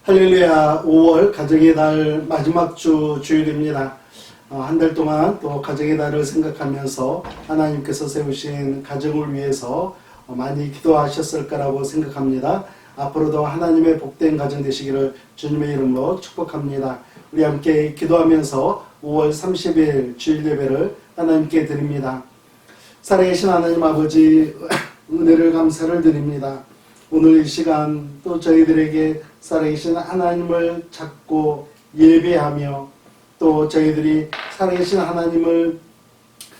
할렐루야. 5월 가정의 달 마지막 주 주일입니다. 한 달 동안 또 가정의 달을 생각하면서 하나님께서 세우신 가정을 위해서 많이 기도하셨을 거라고 생각합니다. 앞으로도 하나님의 복된 가정 되시기를 주님의 이름으로 축복합니다. 우리 함께 기도하면서 5월 30일 주일 예배를 하나님께 드립니다. 살아계신 하나님 아버지, 은혜를 감사를 드립니다. 오늘 이 시간 또 저희들에게 살아계신 하나님을 찾고 예배하며 또 저희들이 살아계신 하나님을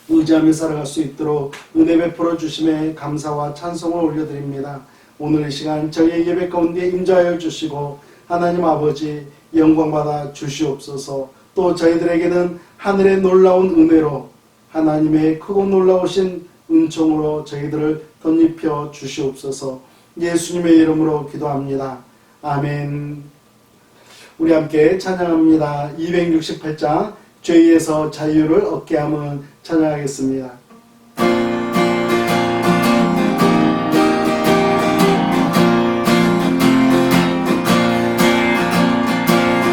의지하며 살아갈 수 있도록 은혜 베풀어 주심에 감사와 찬송을 올려드립니다. 오늘 이 시간 저희의 예배 가운데 임재하여 주시고 하나님 아버지 영광받아 주시옵소서. 또 저희들에게는 하늘의 놀라운 은혜로 하나님의 크고 놀라우신 은총으로 저희들을 덧입혀 주시옵소서. 예수님의 이름으로 기도합니다. 아멘. 우리 함께 찬양합니다. 268장 죄에서 자유를 얻게 함은 찬양하겠습니다.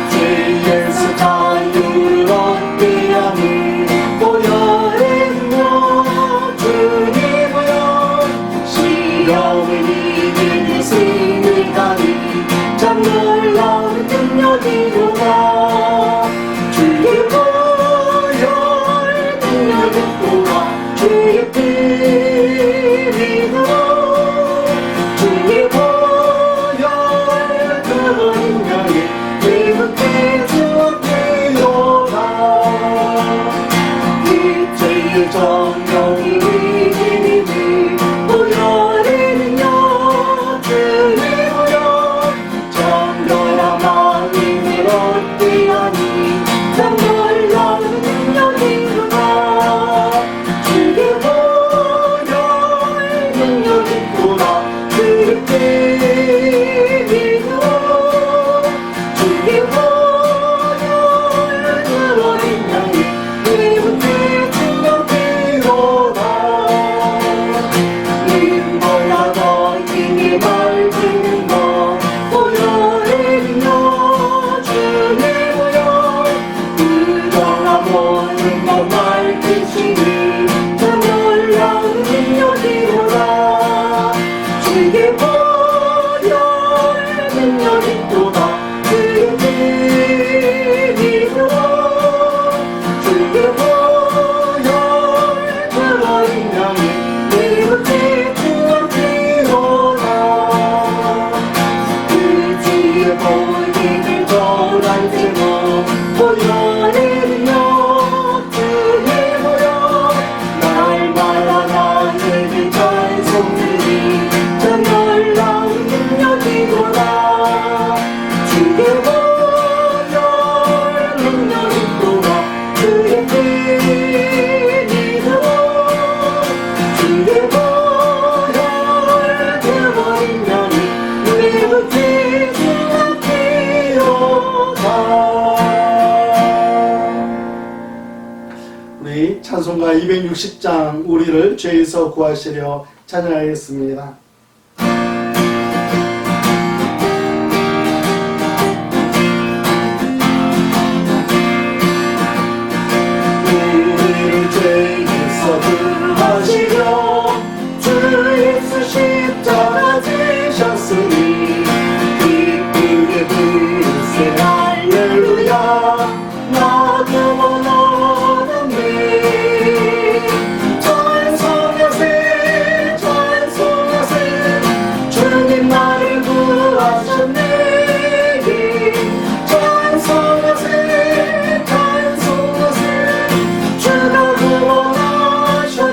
죄에서 자유를 얻게 함은 보혈은요 주님이여 시험을 이기는 승을 가리 참 놀라운 능력이로다. 주의 보혈 능력이로다. 주의 피로 주의 보혈 그 능력이 기쁘게 주었기로다. 이 죄의 정령이 이기니 보혈은요 주님이여 정결한 마음을 얻게 하니 참 놀라운 능력이로다. 주의 보혈 능력이로다. 주의 피로 주의 보혈 그 능력이 기쁘게 주었기로다. 님몰라도 이미 말드는 것 보혈은요 주님이여 의정한 모든 것 말드시니 참 놀라운 능력이로다. 주의 보혈 능력이로다. 주의 피로 주의 보혈 그 능력이 기쁘게 주었기로다. 그 주의 보혈을 전한 제목 보혈은요 주님이여 날마다 나에게 찬송드리 참 놀라운 능력이로다. 주의 보혈 능력이로다. 주의 피로 주의 보혈 그 능력이 기쁘게 주었기로다. 우리 찬송가 260장 우리를 죄에서 구하시려 찬양하겠습니다. 우리를 죄에서 구하시려 주 예수 십자가 지셨으니 기쁘게 부르세 할렐루야. 나도 원하노니 찬송하세 찬송하세 주님 나를 구하셨네. 찬송하세 찬송하세 주가 구원하셨네.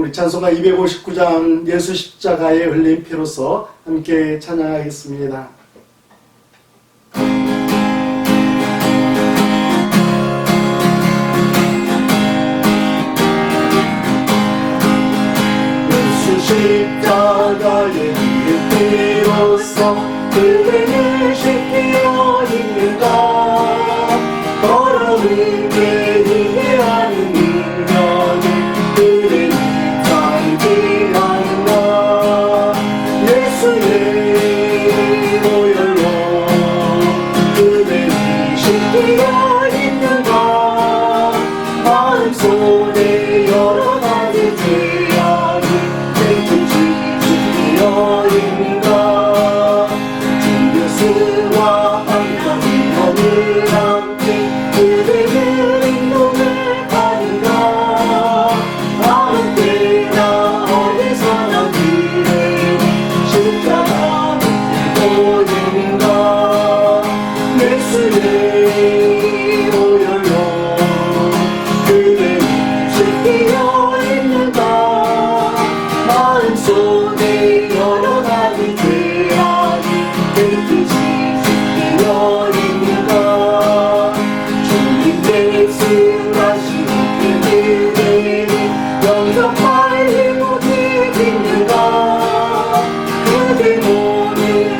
우리 찬송가 259장 예수 십자가에 흘린 피로서 함께 찬양하겠습니다. 예수 십자가에 흘린 피로써 그대를 씻기어 있는가 더러움에 희미하는 인연을 그대를 자유케하는가 예수의 보혈로 그대를 씻기어 있는가 마음속에 여러 가지 죄악이 깨끗이 씻기어 있는가 주 예수와 함께 하늘 함께 그대를 인도해 가는가 아무 때나 어디서나 그대를 십자가 믿고 있는가 예수의 보혈로 그대를 씻기어 있는가 마음속에 여러 가지 죄악이 깨끗이 씻기어 있는가 주님 예수라신 그대를 영접할 힘을 있는가 그대 몸을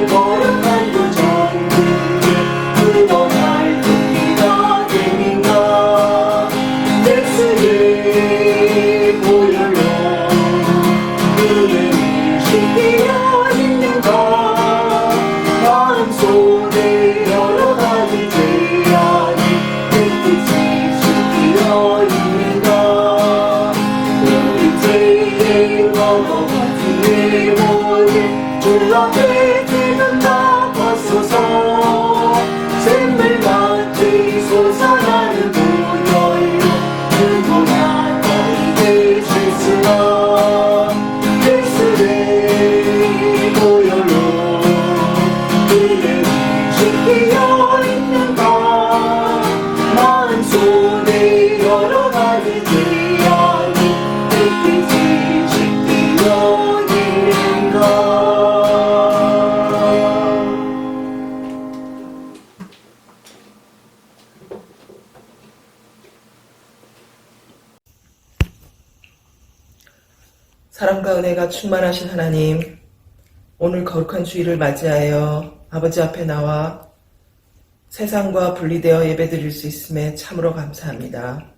거룩한 그 정국에 묻어날 준비가 되는가 예수의 보혈로 그대를 씻기어 있는가 마음속에 여러 가지 죄악이 깨끗이 씻기어 있는가 우리 죄의 너무 같은 내 몸에 주 앞에 지금 나가소서 샘물같이 솟아나는 보혈로 누구나 너희를 씻으라 예수의 보혈로 그대를 씻기어 있는가 마음속에 여러 가지 죄악이 깨끗이 씻기어 있는가 사랑과 은혜가 충만하신 하나님, 오늘 거룩한 주일을 맞이하여 아버지 앞에 나와 세상과 분리되어 예배드릴 수 있음에 참으로 감사합니다.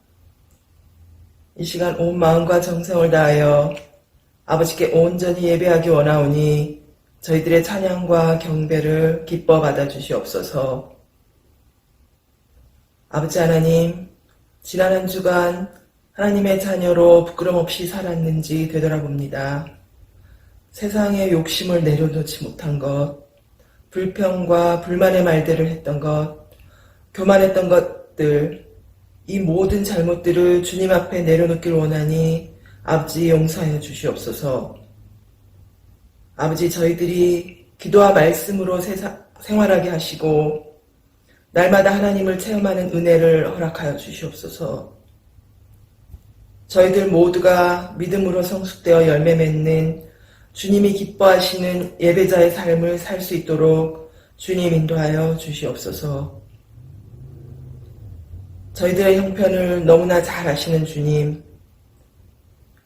이 시간 온 마음과 정성을 다하여 아버지께 온전히 예배하기 원하오니 저희들의 찬양과 경배를 기뻐 받아주시옵소서. 아버지 하나님, 지난 한 주간 하나님의 자녀로 부끄럼 없이 살았는지 되돌아봅니다. 세상의 욕심을 내려놓지 못한 것, 불평과 불만의 말들을 했던 것, 교만했던 것들, 이 모든 잘못들을 주님 앞에 내려놓길 원하니 아버지 용서하여 주시옵소서. 아버지 저희들이 기도와 말씀으로 생활하게 하시고 날마다 하나님을 체험하는 은혜를 허락하여 주시옵소서. 저희들 모두가 믿음으로 성숙되어 열매 맺는 주님이 기뻐하시는 예배자의 삶을 살 수 있도록 주님 인도하여 주시옵소서. 저희들의 형편을 너무나 잘 아시는 주님,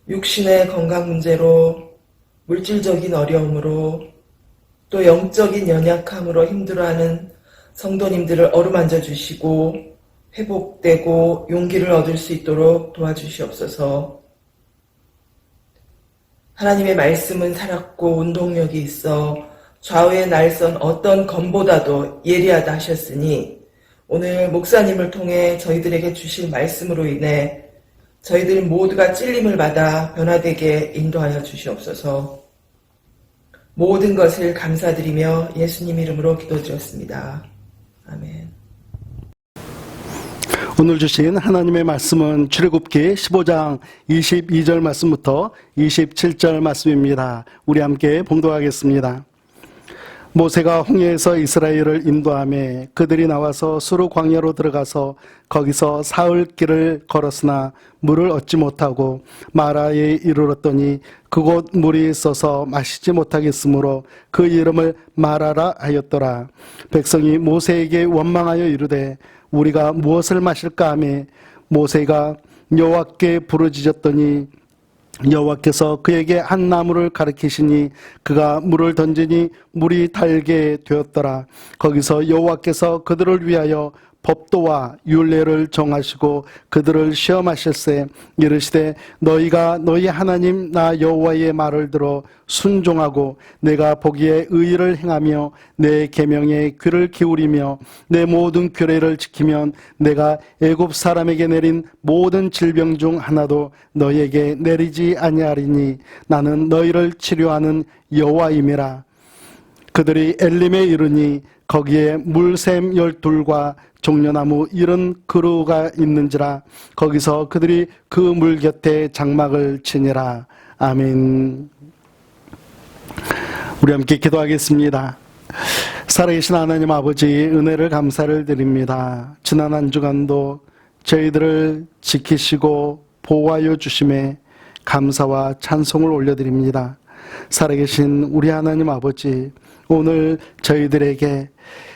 육신의 건강 문제로, 물질적인 어려움으로, 또 영적인 연약함으로 힘들어하는 성도님들을 어루만져 주시고 회복되고 용기를 얻을 수 있도록 도와주시옵소서. 하나님의 말씀은 살았고 운동력이 있어 좌우의 날선 어떤 검보다도 예리하다 하셨으니 오늘 목사님을 통해 저희들에게 주실 말씀으로 인해 저희들 모두가 찔림을 받아 변화되게 인도하여 주시옵소서. 모든 것을 감사드리며 예수님 이름으로 기도드렸습니다. 아멘. 오늘 주신 하나님의 말씀은 출애굽기 15장 22절 말씀부터 27절 말씀입니다. 우리 함께 봉독하겠습니다. 모세가 홍해에서 이스라엘을 인도하며 그들이 나와서 수르 광야로 들어가서 거기서 사흘 길을 걸었으나 물을 얻지 못하고 마라에 이르렀더니 그곳 물이 있어서 마시지 못하겠으므로 그 이름을 마라라 하였더라. 백성이 모세에게 원망하여 이르되 우리가 무엇을 마실까 하며 모세가 여호와께 부르짖었더니 여호와께서 그에게 한 나무를 가리키시니 그가 물을 던지니 물이 달게 되었더라. 거기서 여호와께서 그들을 위하여 법도와 율례를 정하시고 그들을 시험하실세 이르시되 너희가 너희 하나님 나 여호와의 말을 들어 순종하고 내가 보기에 의를 행하며 내 계명에 귀를 기울이며 내 모든 규례를 지키면 내가 애굽 사람에게 내린 모든 질병 중 하나도 너희에게 내리지 아니하리니 나는 너희를 치료하는 여호와임이라. 그들이 엘림에 이르니 거기에 물샘 12과 종려나무 70그루가 있는지라. 거기서 그들이 그 물 곁에 장막을 치니라. 아멘. 우리 함께 기도하겠습니다. 살아계신 하나님 아버지, 은혜를 감사를 드립니다. 지난 한 주간도 저희들을 지키시고 보호하여 주심에 감사와 찬송을 올려드립니다. 살아계신 우리 하나님 아버지, 오늘 저희들에게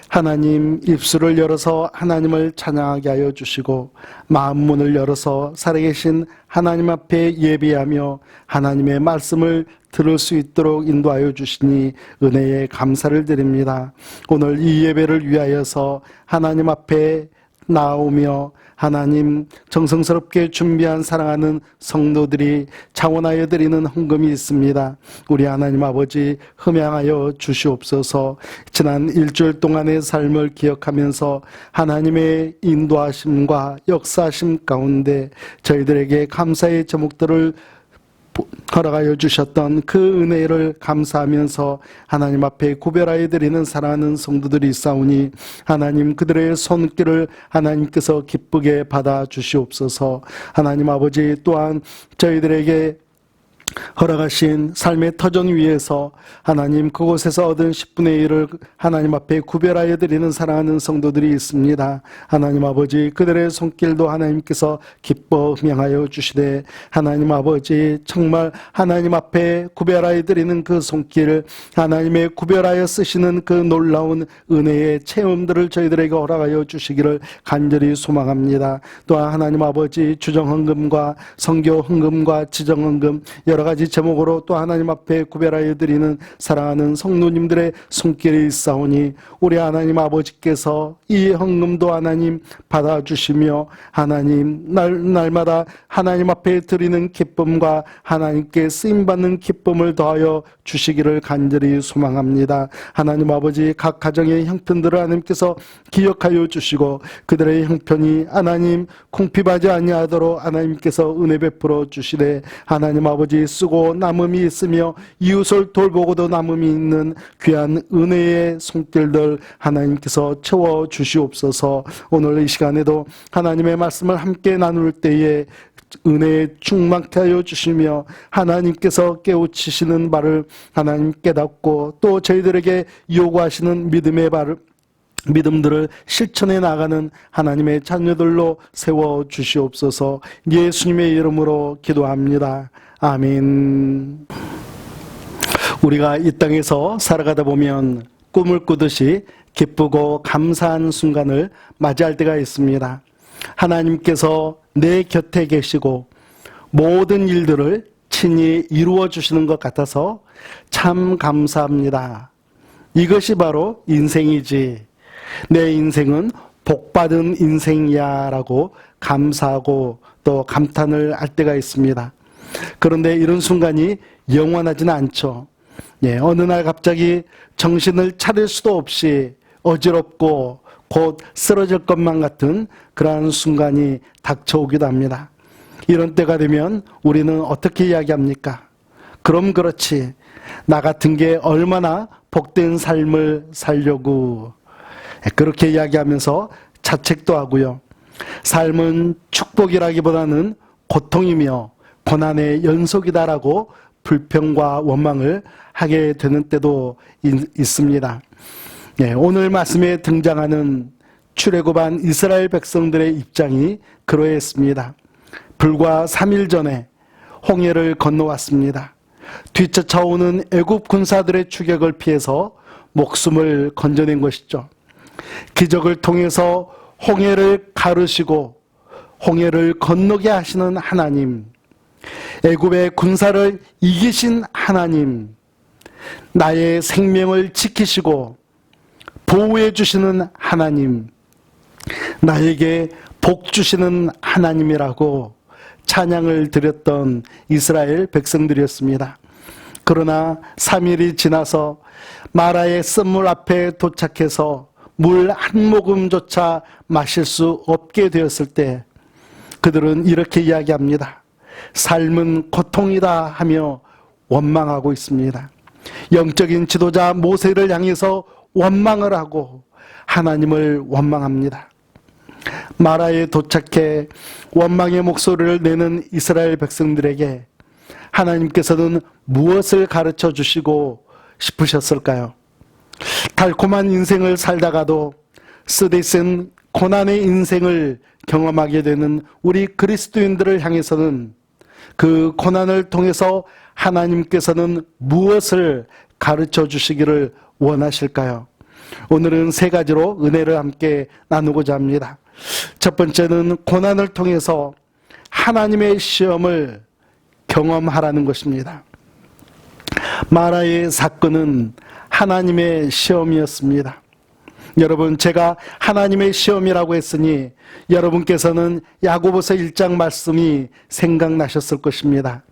하나님 입술을 열어서 하나님을 찬양하게 하여 주시고 마음 문을 열어서 살아계신 하나님 앞에 예비하며 하나님의 말씀을 들을 수 있도록 인도하여 주시니 은혜에 감사를 드립니다. 오늘 이 예배를 위하여서 하나님 앞에 나오며 하나님 정성스럽게 준비한 사랑하는 성도들이 차원하여 드리는 헌금이 있습니다. 우리 하나님 아버지 흠양하여 주시옵소서. 지난 일주일 동안의 삶을 기억하면서 하나님의 인도하심과 역사하심 가운데 저희들에게 감사의 제목들을 허락하여 주셨던 그 은혜를 감사하면서 하나님 앞에 구별하여 드리는 사랑하는 성도들이 있사오니 하나님 그들의 손길을 하나님께서 기쁘게 받아 주시옵소서. 하나님 아버지 또한 저희들에게 허락하신 삶의 터전 위에서 하나님 그곳에서 얻은 10분의 1을 하나님 앞에 구별하여 드리는 사랑하는 성도들이 있습니다. 하나님 아버지 그들의 손길도 하나님께서 기뻐 흠양하여 주시되 하나님 아버지 정말 하나님 앞에 구별하여 드리는 그 손길 하나님의 구별하여 쓰시는 그 놀라운 은혜의 체험들을 저희들에게 허락하여 주시기를 간절히 소망합니다. 또한 하나님 아버지 주정헌금과 성교헌금과 지정헌금 여러 가지 제목으로 또 하나님 앞에 구별하여 드리는 사랑하는 성도님들의 손길이 있사오니 우리 하나님 아버지께서 이 헌금도 하나님 받아주시며 하나님 날마다 하나님 앞에 드리는 기쁨과 하나님께 쓰임받는 기쁨을 더하여 주시기를 간절히 소망합니다. 하나님 아버지 각 가정의 형편들을 하나님께서 기억하여 주시고 그들의 형편이 하나님 궁핍하지 아니하도록 하나님께서 은혜 베풀어 주시되 하나님 아버지 쓰고 남음이 있으며 이웃을 돌보고도 남음이 있는 귀한 은혜의 손길들 하나님께서 채워 주시옵소서. 오늘 이 시간에도 하나님의 말씀을 함께 나눌 때에 은혜에 충만케 하여 주시며 하나님께서 깨우치시는 바를 하나님 깨닫고 또 저희들에게 요구하시는 믿음들을 실천해 나가는 하나님의 자녀들로 세워 주시옵소서. 예수님의 이름으로 기도합니다. 아멘. 우리가 이 땅에서 살아가다 보면 꿈을 꾸듯이 기쁘고 감사한 순간을 맞이할 때가 있습니다. 하나님께서 내 곁에 계시고 모든 일들을 친히 이루어 주시는 것 같아서 참 감사합니다. 이것이 바로 인생이지. 내 인생은 복받은 인생이야 라고 감사하고 또 감탄을 할 때가 있습니다. 그런데 이런 순간이 영원하지는 않죠. 어느 날 갑자기 정신을 차릴 수도 없이 어지럽고 곧 쓰러질 것만 같은 그러한 순간이 닥쳐오기도 합니다. 이런 때가 되면 우리는 어떻게 이야기합니까? 그럼 그렇지. 나 같은 게 얼마나 복된 삶을 살려고. 그렇게 이야기하면서 자책도 하고요. 삶은 축복이라기보다는 고통이며 고난의 연속이다라고 불평과 원망을 하게 되는 때도 있습니다. 예, 오늘 말씀에 등장하는 출애굽한 이스라엘 백성들의 입장이 그러했습니다. 불과 3일 전에 홍해를 건너왔습니다. 뒤쫓아오는 애굽 군사들의 추격을 피해서 목숨을 건져낸 것이죠. 기적을 통해서 홍해를 가르시고 홍해를 건너게 하시는 하나님, 애굽의 군사를 이기신 하나님, 나의 생명을 지키시고 보호해 주시는 하나님, 나에게 복 주시는 하나님이라고 찬양을 드렸던 이스라엘 백성들이었습니다. 그러나 3일이 지나서 마라의 쓴물 앞에 도착해서 물 한 모금조차 마실 수 없게 되었을 때 그들은 이렇게 이야기합니다. 삶은 고통이다 하며 원망하고 있습니다. 영적인 지도자 모세를 향해서 원망을 하고 하나님을 원망합니다. 마라에 도착해 원망의 목소리를 내는 이스라엘 백성들에게 하나님께서는 무엇을 가르쳐 주시고 싶으셨을까요? 달콤한 인생을 살다가도 쓰디쓴 고난의 인생을 경험하게 되는 우리 그리스도인들을 향해서는 그 고난을 통해서 하나님께서는 무엇을 가르쳐 주시기를 원하실까요? 오늘은 세 가지로 은혜를 함께 나누고자 합니다. 첫 번째는 고난을 통해서 하나님의 시험을 경험하라는 것입니다. 마라의 사건은 하나님의 시험이었습니다. 여러분, 제가 하나님의 시험이라고 했으니 여러분께서는 야고보서 1장 말씀이 생각나셨을 것입니다.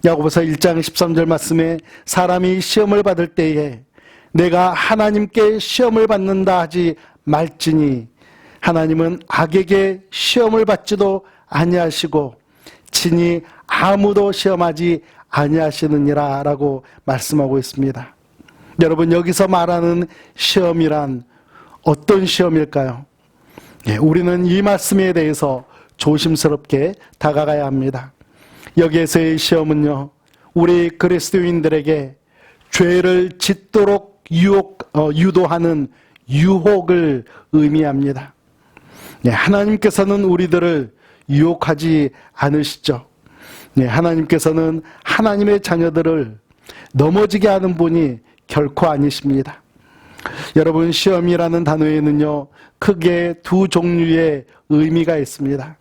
야고보서 1장 13절 말씀에 사람이 시험을 받을 때에 내가 하나님께 시험을 받는다 하지 말지니 하나님은 악에게 시험을 받지도 아니하시고 친히 아무도 시험하지 아니하시느니라 라고 말씀하고 있습니다. 여러분, 여기서 말하는 시험이란 어떤 시험일까요? 예, 우리는 이 말씀에 대해서 조심스럽게 다가가야 합니다. 여기에서의 시험은요, 우리 그리스도인들에게 죄를 짓도록 유도하는 유혹을 의미합니다. 네, 하나님께서는 우리들을 유혹하지 않으시죠. 네, 하나님께서는 하나님의 자녀들을 넘어지게 하는 분이 결코 아니십니다. 여러분, 시험이라는 단어에는요, 크게 두 종류의 의미가 있습니다.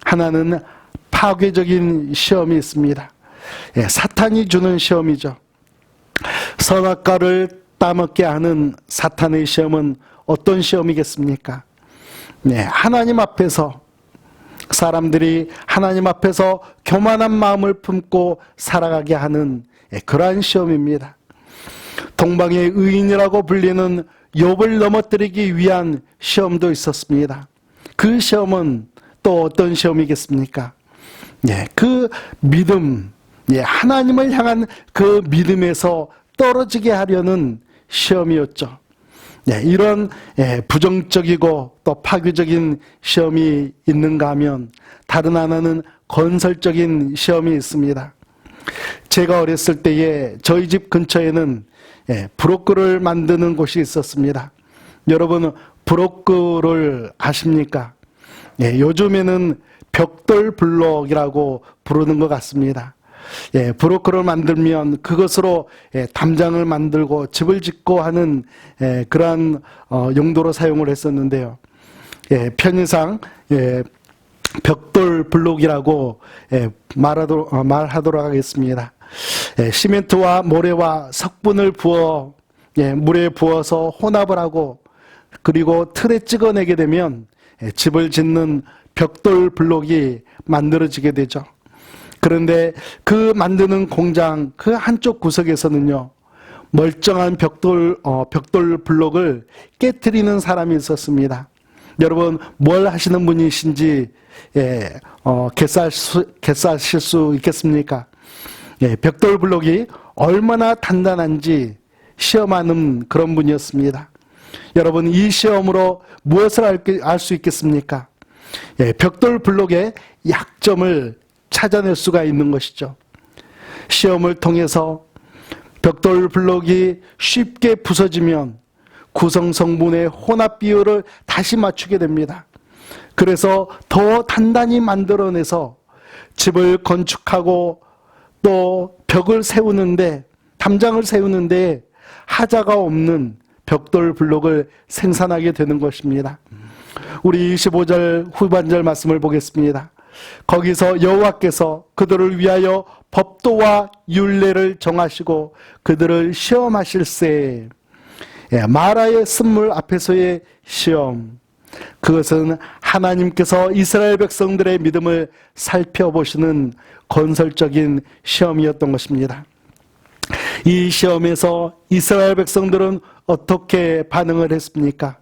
하나는 파괴적인 시험이 있습니다. 예, 사탄이 주는 시험이죠. 선악과를 따먹게 하는 사탄의 시험은 어떤 시험이겠습니까? 네, 하나님 앞에서 사람들이 하나님 앞에서 교만한 마음을 품고 살아가게 하는 그러한 시험입니다. 동방의 의인이라고 불리는 욥을 넘어뜨리기 위한 시험도 있었습니다. 그 시험은 또 어떤 시험이겠습니까? 예, 그 믿음, 예, 하나님을 향한 그 믿음에서 떨어지게 하려는 시험이었죠. 예, 이런 부정적이고 또 파괴적인 시험이 있는가 하면 다른 하나는 건설적인 시험이 있습니다. 제가 어렸을 때에 저희 집 근처에는 브로크를 만드는 곳이 있었습니다. 여러분, 브로크를 아십니까? 요즘에는 벽돌 블록이라고 부르는 것 같습니다. 브로크를 만들면 그것으로 담장을 만들고 집을 짓고 하는 그러한 용도로 사용을 했었는데요. 편의상 벽돌 블록이라고 말하도록 하겠습니다. 시멘트와 모래와 석분을 부어 물에 부어서 혼합을 하고 그리고 틀에 찍어내게 되면 집을 짓는 벽돌 블록이 만들어지게 되죠. 그런데 그 만드는 공장 그 한쪽 구석에서는요, 멀쩡한 벽돌 블록을 깨트리는 사람이 있었습니다. 여러분, 뭘 하시는 분이신지 개사하실 수 있겠습니까? 벽돌 블록이 얼마나 단단한지 시험하는 그런 분이었습니다. 여러분, 이 시험으로 무엇을 알 수 있겠습니까? 벽돌 블록의 약점을 찾아낼 수가 있는 것이죠. 시험을 통해서 벽돌 블록이 쉽게 부서지면 구성 성분의 혼합 비율을 다시 맞추게 됩니다. 그래서 더 단단히 만들어내서 집을 건축하고 또 벽을 세우는데, 담장을 세우는데 하자가 없는 벽돌 블록을 생산하게 되는 것입니다. 우리 25절 후반절 말씀을 보겠습니다. 거기서 여호와께서 그들을 위하여 법도와 율례를 정하시고 그들을 시험하실세. 마라의 쓴물 앞에서의 시험, 그것은 하나님께서 이스라엘 백성들의 믿음을 살펴보시는 건설적인 시험이었던 것입니다. 이 시험에서 이스라엘 백성들은 어떻게 반응을 했습니까?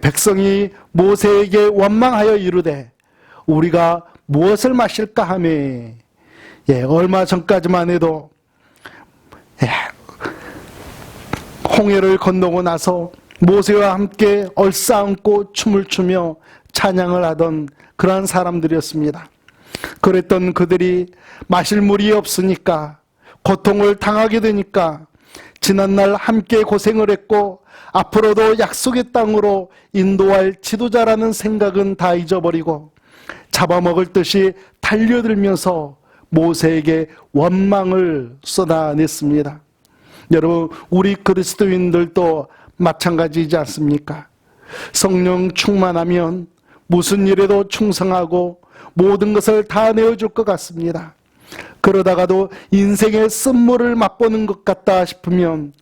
백성이 모세에게 원망하여 이르되 우리가 무엇을 마실까 하며, 얼마 전까지만 해도 홍해를 건너고 나서 모세와 함께 얼싸안고 춤을 추며 찬양을 하던 그러한 사람들이었습니다. 그랬던 그들이 마실 물이 없으니까, 고통을 당하게 되니까 지난날 함께 고생을 했고 앞으로도 약속의 땅으로 인도할 지도자라는 생각은 다 잊어버리고 잡아먹을 듯이 달려들면서 모세에게 원망을 쏟아냈습니다. 여러분, 우리 그리스도인들도 마찬가지이지 않습니까? 성령 충만하면 무슨 일에도 충성하고 모든 것을 다 내어줄 것 같습니다. 그러다가도 인생의 쓴물을 맛보는 것 같다 싶으면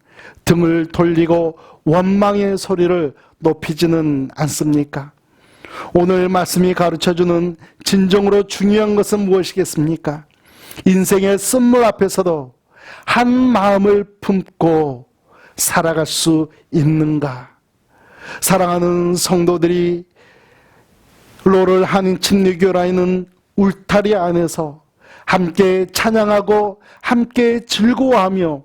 등을 돌리고 원망의 소리를 높이지는 않습니까? 오늘 말씀이 가르쳐주는 진정으로 중요한 것은 무엇이겠습니까? 인생의 쓴물 앞에서도 한 마음을 품고 살아갈 수 있는가? 사랑하는 성도들이 로를 한 침례교라인은 울타리 안에서 함께 찬양하고 함께 즐거워하며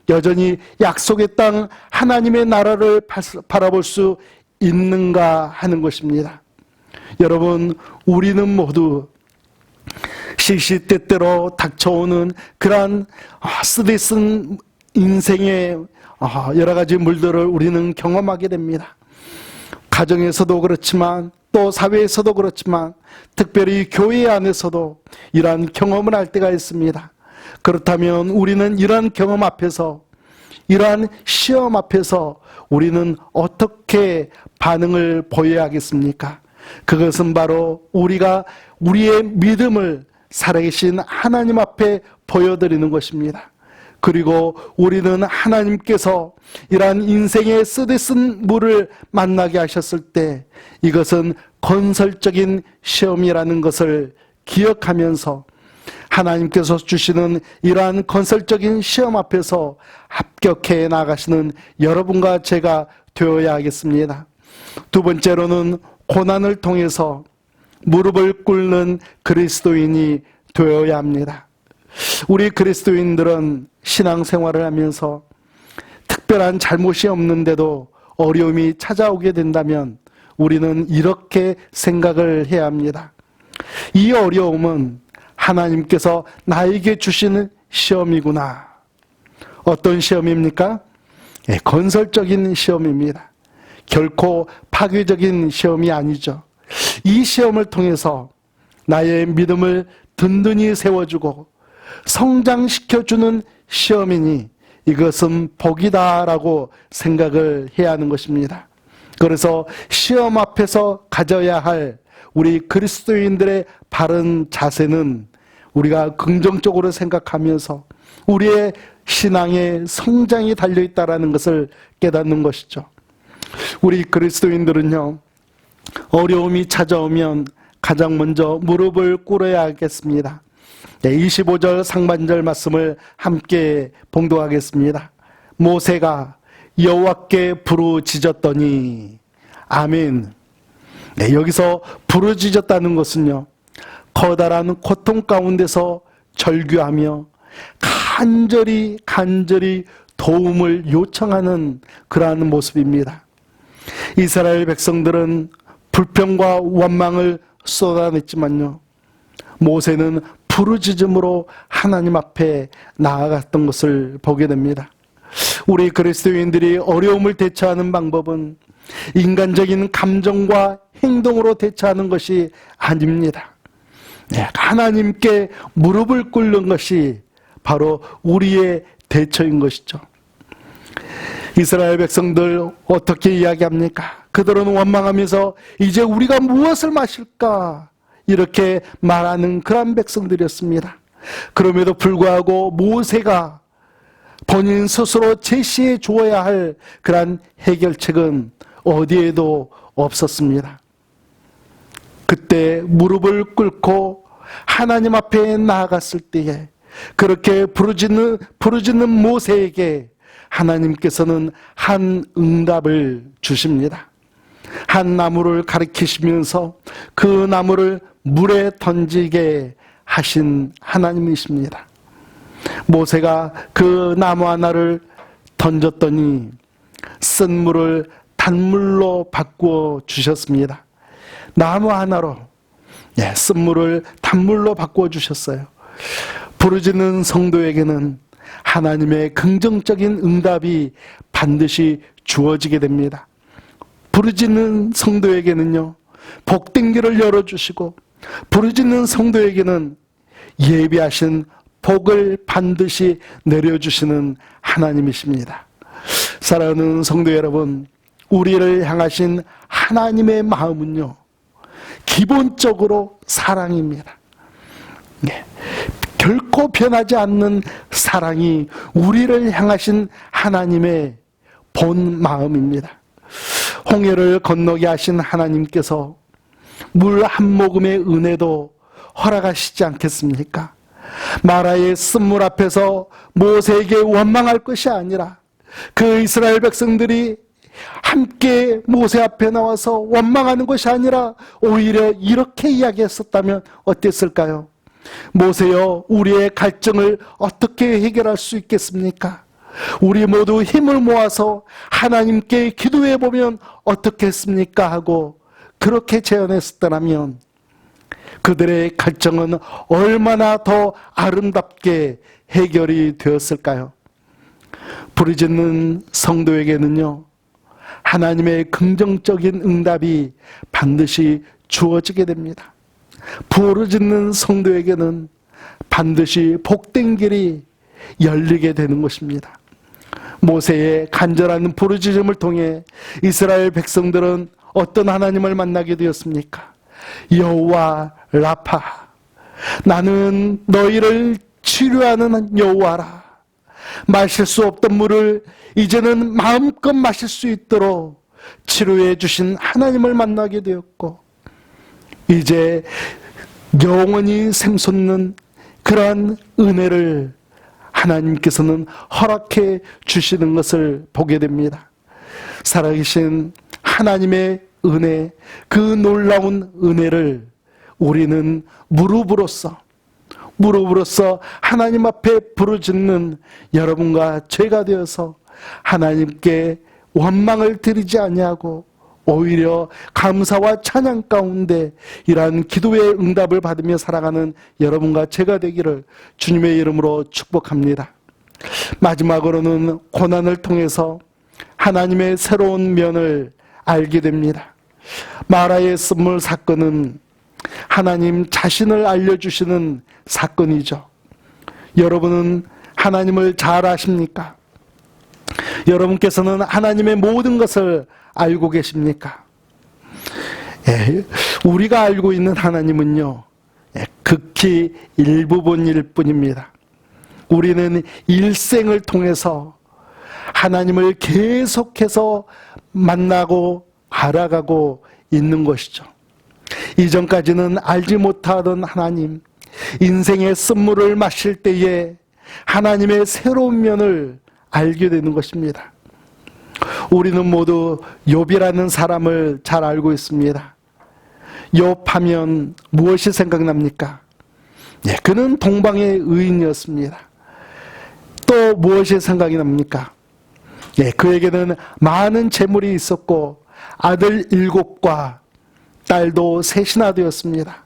여전히 약속의 땅 하나님의 나라를 바라볼 수 있는가 하는 것입니다. 여러분, 우리는 모두 시시때때로 닥쳐오는 그러한 쓰디쓴 인생의 여러 가지 물들을 우리는 경험하게 됩니다. 가정에서도 그렇지만 또 사회에서도 그렇지만 특별히 교회 안에서도 이러한 경험을 할 때가 있습니다. 그렇다면 우리는 이러한 경험 앞에서, 이러한 시험 앞에서 우리는 어떻게 반응을 보여야 하겠습니까? 그것은 바로 우리가 우리의 믿음을 살아계신 하나님 앞에 보여드리는 것입니다. 그리고 우리는 하나님께서 이러한 인생의 쓰디쓴 물을 만나게 하셨을 때 이것은 건설적인 시험이라는 것을 기억하면서 하나님께서 주시는 이러한 건설적인 시험 앞에서 합격해 나가시는 여러분과 제가 되어야 하겠습니다. 두 번째로는 고난을 통해서 무릎을 꿇는 그리스도인이 되어야 합니다. 우리 그리스도인들은 신앙생활을 하면서 특별한 잘못이 없는데도 어려움이 찾아오게 된다면 우리는 이렇게 생각을 해야 합니다. 이 어려움은 하나님께서 나에게 주시는 시험이구나. 어떤 시험입니까? 건설적인 시험입니다. 결코 파괴적인 시험이 아니죠. 이 시험을 통해서 나의 믿음을 든든히 세워주고 성장시켜주는 시험이니 이것은 복이다라고 생각을 해야 하는 것입니다. 그래서 시험 앞에서 가져야 할 우리 그리스도인들의 바른 자세는 우리가 긍정적으로 생각하면서 우리의 신앙의 성장이 달려있다는 것을 깨닫는 것이죠. 우리 그리스도인들은요, 어려움이 찾아오면 가장 먼저 무릎을 꿇어야 하겠습니다. 25절 상반절 말씀을 함께 봉독하겠습니다. 모세가 여호와께 부르짖었더니, 아멘. 여기서 부르짖었다는 것은요, 커다란 고통 가운데서 절규하며 간절히 도움을 요청하는 그러한 모습입니다. 이스라엘 백성들은 불평과 원망을 쏟아냈지만요, 모세는 부르짖음으로 하나님 앞에 나아갔던 것을 보게 됩니다. 우리 그리스도인들이 어려움을 대처하는 방법은 인간적인 감정과 행동으로 대처하는 것이 아닙니다. 하나님께 무릎을 꿇는 것이 바로 우리의 대처인 것이죠. 이스라엘 백성들 어떻게 이야기합니까? 그들은 원망하면서 이제 우리가 무엇을 마실까? 이렇게 말하는 그런 백성들이었습니다. 그럼에도 불구하고 모세가 본인 스스로 제시해 주어야 할 그런 해결책은 어디에도 없었습니다. 그때 무릎을 꿇고 하나님 앞에 나아갔을 때에 그렇게 부르짖는 모세에게 하나님께서는 한 응답을 주십니다. 한 나무를 가리키시면서 그 나무를 물에 던지게 하신 하나님이십니다. 모세가 그 나무 하나를 던졌더니 쓴 물을 단물로 바꾸어 주셨습니다. 나무 하나로 쓴 물을 단물로 바꾸어 주셨어요. 부르짖는 성도에게는 하나님의 긍정적인 응답이 반드시 주어지게 됩니다. 부르짖는 성도에게는요, 복된 길을 열어주시고, 부르짖는 성도에게는 예비하신 복을 반드시 내려주시는 하나님이십니다. 사랑하는 성도 여러분, 우리를 향하신 하나님의 마음은요, 기본적으로 사랑입니다. 결코 변하지 않는 사랑이 우리를 향하신 하나님의 본 마음입니다. 홍해를 건너게 하신 하나님께서 물 한 모금의 은혜도 허락하시지 않겠습니까? 마라의 쓴물 앞에서 모세에게 원망할 것이 아니라 그 이스라엘 백성들이 함께 모세 앞에 나와서 원망하는 것이 아니라 오히려 이렇게 이야기했었다면 어땠을까요? 모세여, 우리의 갈증을 어떻게 해결할 수 있겠습니까? 우리 모두 힘을 모아서 하나님께 기도해 보면 어떻겠습니까? 하고 그렇게 제안했었다면 그들의 갈증은 얼마나 더 아름답게 해결이 되었을까요? 부르짖는 성도에게는요, 하나님의 긍정적인 응답이 반드시 주어지게 됩니다. 부르짖는 성도에게는 반드시 복된 길이 열리게 되는 것입니다. 모세의 간절한 부르짖음을 통해 이스라엘 백성들은 어떤 하나님을 만나게 되었습니까? 여호와 라파, 나는 너희를 치료하는 여호와라. 마실 수 없던 물을 이제는 마음껏 마실 수 있도록 치료해 주신 하나님을 만나게 되었고, 이제 영원히 샘솟는 그러한 은혜를 하나님께서는 허락해 주시는 것을 보게 됩니다. 살아계신 하나님의 은혜, 그 놀라운 은혜를 우리는 무릎으로써 하나님 앞에 부르짖는 여러분과 제가 되어서 하나님께 원망을 드리지 아니하고 오히려 감사와 찬양 가운데 이러한 기도의 응답을 받으며 살아가는 여러분과 제가 되기를 주님의 이름으로 축복합니다. 마지막으로는 고난을 통해서 하나님의 새로운 면을 알게 됩니다. 마라의 쓴물 사건은 하나님 자신을 알려주시는 사건이죠. 여러분은 하나님을 잘 아십니까? 여러분께서는 하나님의 모든 것을 알고 계십니까? 우리가 알고 있는 하나님은요, 극히 일부분일 뿐입니다. 우리는 일생을 통해서 하나님을 계속해서 만나고 알아가고 있는 것이죠. 이전까지는 알지 못하던 하나님, 인생의 쓴물을 마실 때에 하나님의 새로운 면을 알게 되는 것입니다. 우리는 모두 욥이라는 사람을 잘 알고 있습니다. 욥하면 무엇이 생각납니까? 그는 동방의 의인이었습니다. 또 무엇이 생각이 납니까? 그에게는 많은 재물이 있었고 아들 7과 딸도 셋이나 되었습니다.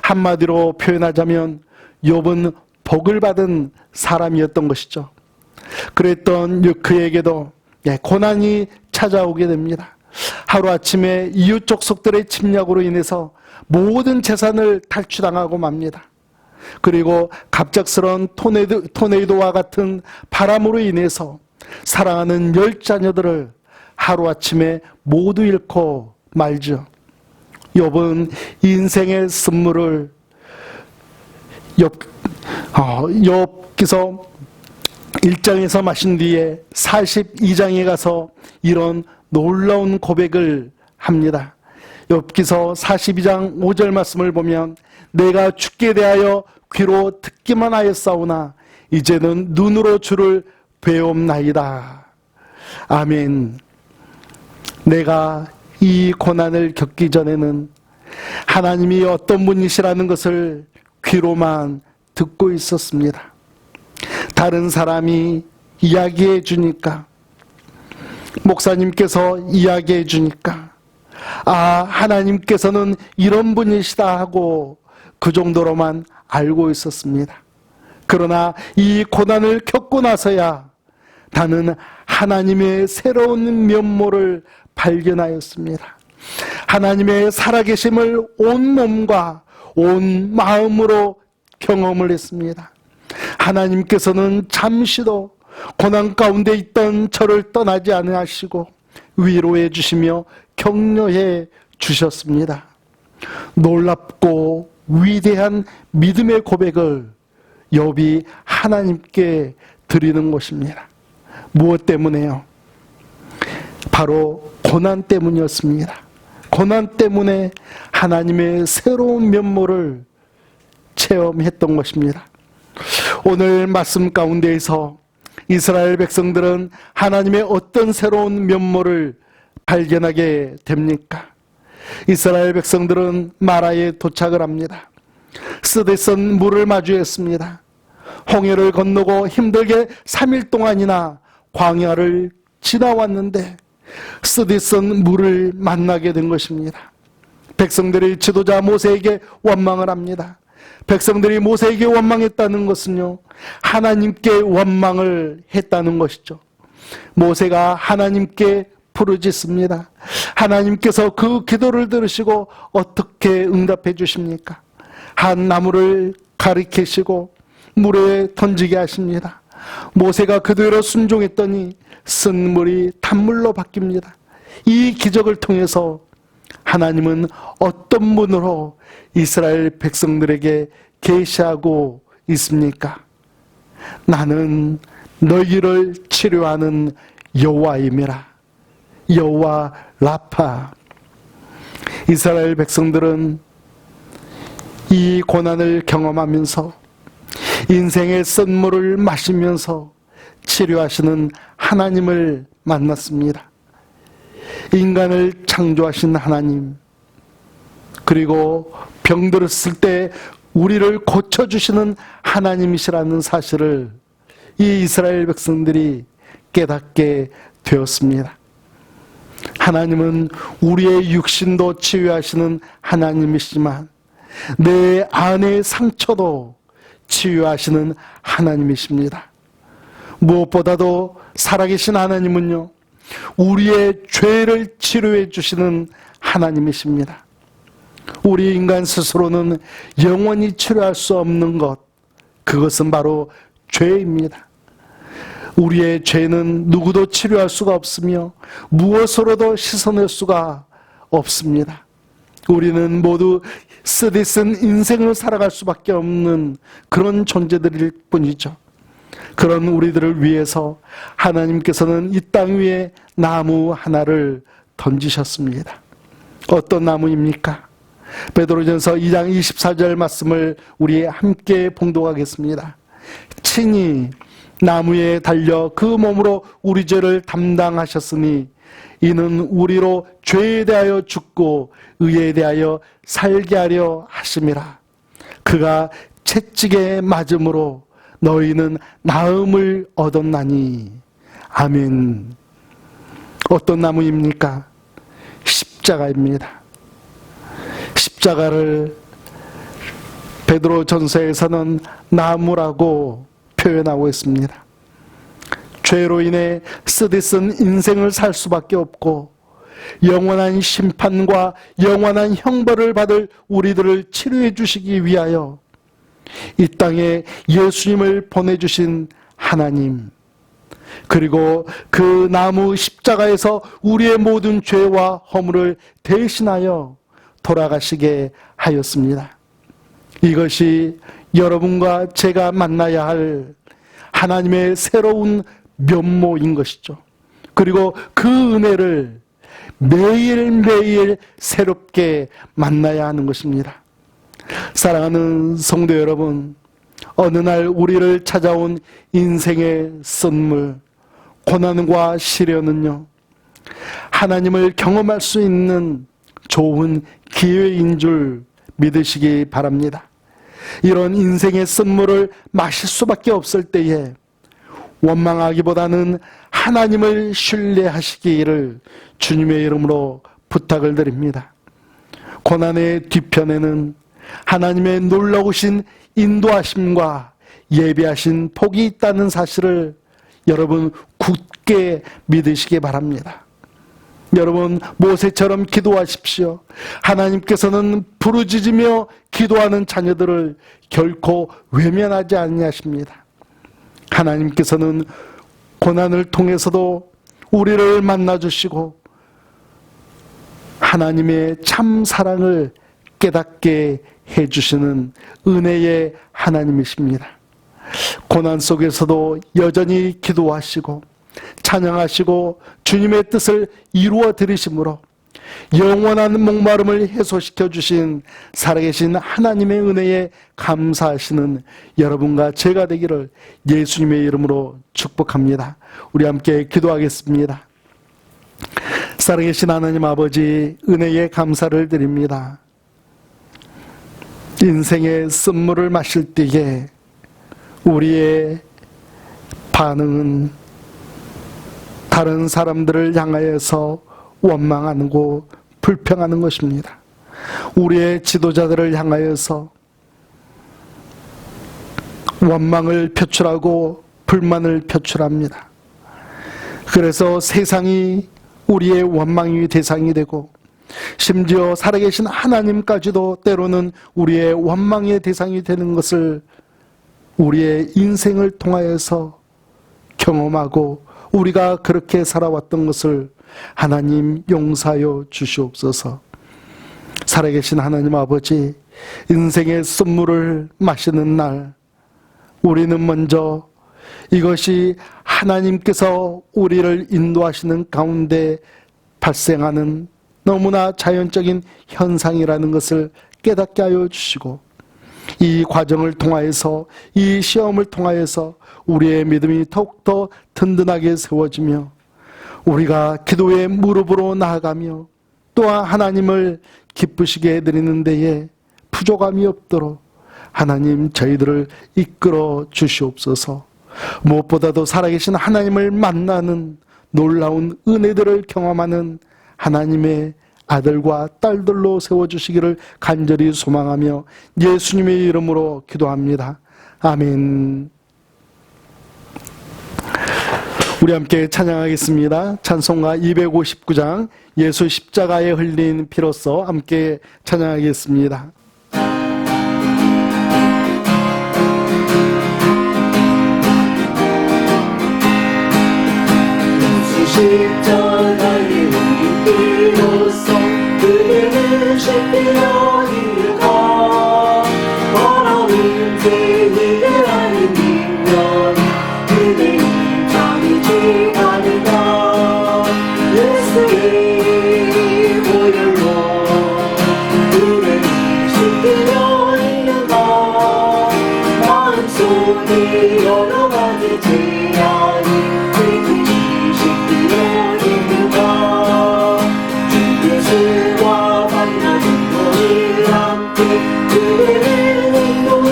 한마디로 표현하자면 욥은 복을 받은 사람이었던 것이죠. 그랬던 그에게도 고난이 찾아오게 됩니다. 하루아침에 이웃 족속들의 침략으로 인해서 모든 재산을 탈취당하고 맙니다. 그리고 갑작스러운 토네이도와 같은 바람으로 인해서 사랑하는 10자녀들을 하루아침에 모두 잃고 말죠. 욥은 인생의 쓴물을 욥기서 1장에서 마신 뒤에 42장에 가서 이런 놀라운 고백을 합니다. 욥기서 42장 5절 말씀을 보면 내가 주께 대하여 귀로 듣기만 하였사오나 이제는 눈으로 주를 배움나이다. 아멘. 내가 이 고난을 겪기 전에는 하나님이 어떤 분이시라는 것을 귀로만 듣고 있었습니다. 다른 사람이 이야기해 주니까, 목사님께서 이야기해 주니까, 하나님께서는 이런 분이시다 하고 그 정도로만 알고 있었습니다. 그러나 이 고난을 겪고 나서야 나는 하나님의 새로운 면모를 발견하였습니다. 하나님의 살아계심을 온 몸과 온 마음으로 경험을 했습니다. 하나님께서는 잠시도 고난 가운데 있던 저를 떠나지 않으시고 위로해 주시며 격려해 주셨습니다. 놀랍고 위대한 믿음의 고백을 욥이 하나님께 드리는 것입니다. 무엇 때문에요? 바로 고난 때문이었습니다. 고난 때문에 하나님의 새로운 면모를 체험했던 것입니다. 오늘 말씀 가운데에서 이스라엘 백성들은 하나님의 어떤 새로운 면모를 발견하게 됩니까? 이스라엘 백성들은 마라에 도착을 합니다. 스데선 물을 마주했습니다. 홍해를 건너고 힘들게 3일 동안이나 광야를 지나왔는데 스데선 물을 만나게 된 것입니다. 백성들이 지도자 모세에게 원망을 합니다. 백성들이 모세에게 원망했다는 것은요, 하나님께 원망을 했다는 것이죠. 모세가 하나님께 부르짖습니다. 하나님께서 그 기도를 들으시고 어떻게 응답해 주십니까? 한 나무를 가리키시고 물에 던지게 하십니다. 모세가 그대로 순종했더니 쓴 물이 단물로 바뀝니다. 이 기적을 통해서 하나님은 어떤 분으로 이스라엘 백성들에게 계시하고 있습니까? 나는 너희를 치료하는 여호와임이라. 여호와 라파. 이스라엘 백성들은 이 고난을 경험하면서 인생의 쓴물을 마시면서 치료하시는 하나님을 만났습니다. 인간을 창조하신 하나님, 그리고 병들었을 때 우리를 고쳐주시는 하나님이시라는 사실을 이 이스라엘 백성들이 깨닫게 되었습니다. 하나님은 우리의 육신도 치유하시는 하나님이시지만 내 안의 상처도 치유하시는 하나님이십니다. 무엇보다도 살아계신 하나님은요, 우리의 죄를 치료해 주시는 하나님이십니다. 우리 인간 스스로는 영원히 치료할 수 없는 것, 그것은 바로 죄입니다. 우리의 죄는 누구도 치료할 수가 없으며 무엇으로도 씻어낼 수가 없습니다. 우리는 모두 쓰디쓴 인생을 살아갈 수밖에 없는 그런 존재들일 뿐이죠. 그런 우리들을 위해서 하나님께서는 이 땅 위에 나무 하나를 던지셨습니다. 어떤 나무입니까? 베드로전서 2장 24절 말씀을 우리 함께 봉독하겠습니다. 친히 나무에 달려 그 몸으로 우리 죄를 담당하셨으니 이는 우리로 죄에 대하여 죽고 의에 대하여 살게 하려 하심이라. 그가 채찍에 맞음으로 너희는 나음을 얻었나니. 아멘. 어떤 나무입니까? 십자가입니다. 십자가를 베드로 전서에서는 나무라고 표현하고 있습니다. 죄로 인해 쓰디쓴 인생을 살 수밖에 없고 영원한 심판과 영원한 형벌을 받을 우리들을 치료해 주시기 위하여 이 땅에 예수님을 보내주신 하나님, 그리고 그 나무 십자가에서 우리의 모든 죄와 허물을 대신하여 돌아가시게 하였습니다. 이것이 여러분과 제가 만나야 할 하나님의 새로운 면모인 것이죠. 그리고 그 은혜를 매일매일 새롭게 만나야 하는 것입니다. 사랑하는 성도 여러분, 어느 날 우리를 찾아온 인생의 선물, 고난과 시련은요, 하나님을 경험할 수 있는 좋은 기회인 줄 믿으시기 바랍니다. 이런 인생의 선물을 마실 수밖에 없을 때에 원망하기보다는 하나님을 신뢰하시기를 주님의 이름으로 부탁을 드립니다. 고난의 뒤편에는 하나님의 놀라우신 인도하심과 예비하신 복이 있다는 사실을 여러분 굳게 믿으시기 바랍니다. 여러분 모세처럼 기도하십시오. 하나님께서는 부르짖으며 기도하는 자녀들을 결코 외면하지 아니하십니다. 하나님께서는 고난을 통해서도 우리를 만나주시고 하나님의 참 사랑을 깨닫게 해주시는 은혜의 하나님이십니다. 고난 속에서도 여전히 기도하시고 찬양하시고 주님의 뜻을 이루어 드리심으로 영원한 목마름을 해소시켜 주신 살아계신 하나님의 은혜에 감사하시는 여러분과 제가 되기를 예수님의 이름으로 축복합니다. 우리 함께 기도하겠습니다. 살아계신 하나님 아버지, 은혜에 감사를 드립니다. 인생의 선물을 마실 때에 우리의 반응은 다른 사람들을 향하여서 원망하고 불평하는 것입니다. 우리의 지도자들을 향하여서 원망을 표출하고 불만을 표출합니다. 그래서 세상이 우리의 원망의 대상이 되고 심지어 살아계신 하나님까지도 때로는 우리의 원망의 대상이 되는 것을 우리의 인생을 통하여서 경험하고 우리가 그렇게 살아왔던 것을 하나님 용서하여 주시옵소서. 살아계신 하나님 아버지, 인생의 선물을 마시는 날 우리는 먼저 이것이 하나님께서 우리를 인도하시는 가운데 발생하는 너무나 자연적인 현상이라는 것을 깨닫게 하여 주시고 이 과정을 통하여서 이 시험을 통하여서 우리의 믿음이 더욱더 든든하게 세워지며 우리가 기도의 무릎으로 나아가며 또한 하나님을 기쁘시게 해드리는 데에 부족함이 없도록 하나님 저희들을 이끌어 주시옵소서. 무엇보다도 살아계신 하나님을 만나는 놀라운 은혜들을 경험하는 하나님의 아들과 딸들로 세워주시기를 간절히 소망하며 예수님의 이름으로 기도합니다. 아멘. 우리 함께 찬양하겠습니다. 찬송가 259장 예수 십자가에 흘린 피로써 함께 찬양하겠습니다. 십자가에 흘린 피로써 그대는 십자가 이루가 걸어온 죄인을 아는 인연 그대는 잠이지 않을까 예수의 보혈로 그대는 십자가 이루가 마음속에 여러 가지 죄악이 예수와 만나는 너희 함께 그대는 행복을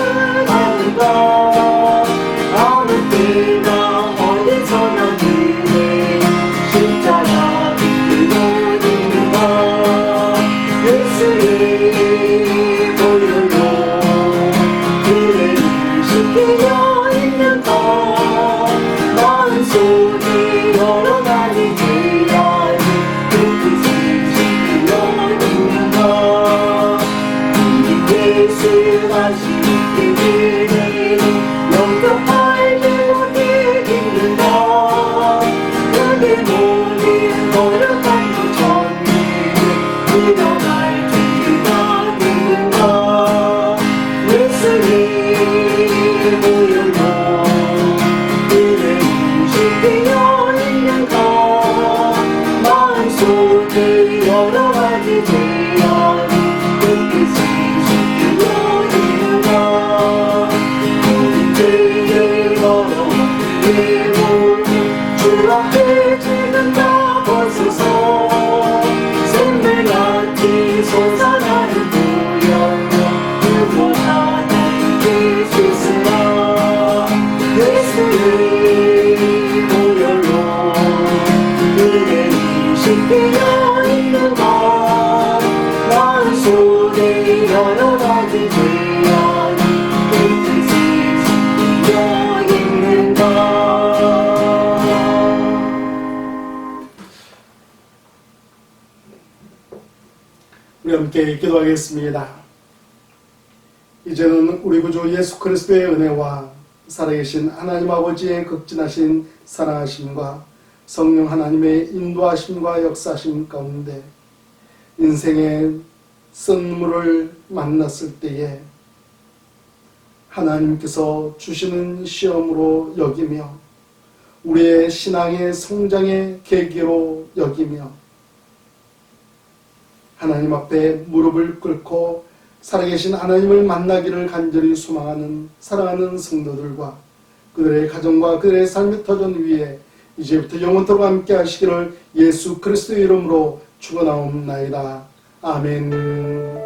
하는가 어느 때나 어디서나 그대 십자가 빛으로 있는가 예수의 보혈로 우리의 몸이 주 앞에 죽는다 벗어서 샘물같이 솟아나는 보혈로 그곳 하나님께 쏟으라 예수의 보혈로 은혜를 씻기려 이루마 마음 속에 여러 가지 죄악이 깨끗이 씻기려 있는가. 우리 함께 기도하겠습니다. 이제는 우리 구주 예수 그리스도의 은혜와 살아계신 하나님 아버지의 극진하신 사랑하심과 성령 하나님의 인도하심과 역사하심 가운데 인생의 선물을 만났을 때에 하나님께서 주시는 시험으로 여기며 우리의 신앙의 성장의 계기로 여기며 하나님 앞에 무릎을 꿇고 살아계신 하나님을 만나기를 간절히 소망하는 사랑하는 성도들과 그들의 가정과 그들의 삶의 터전 위에 이제부터 영원토록 함께 하시기를 예수 그리스도의 이름으로 축원하옵나이다. 아멘.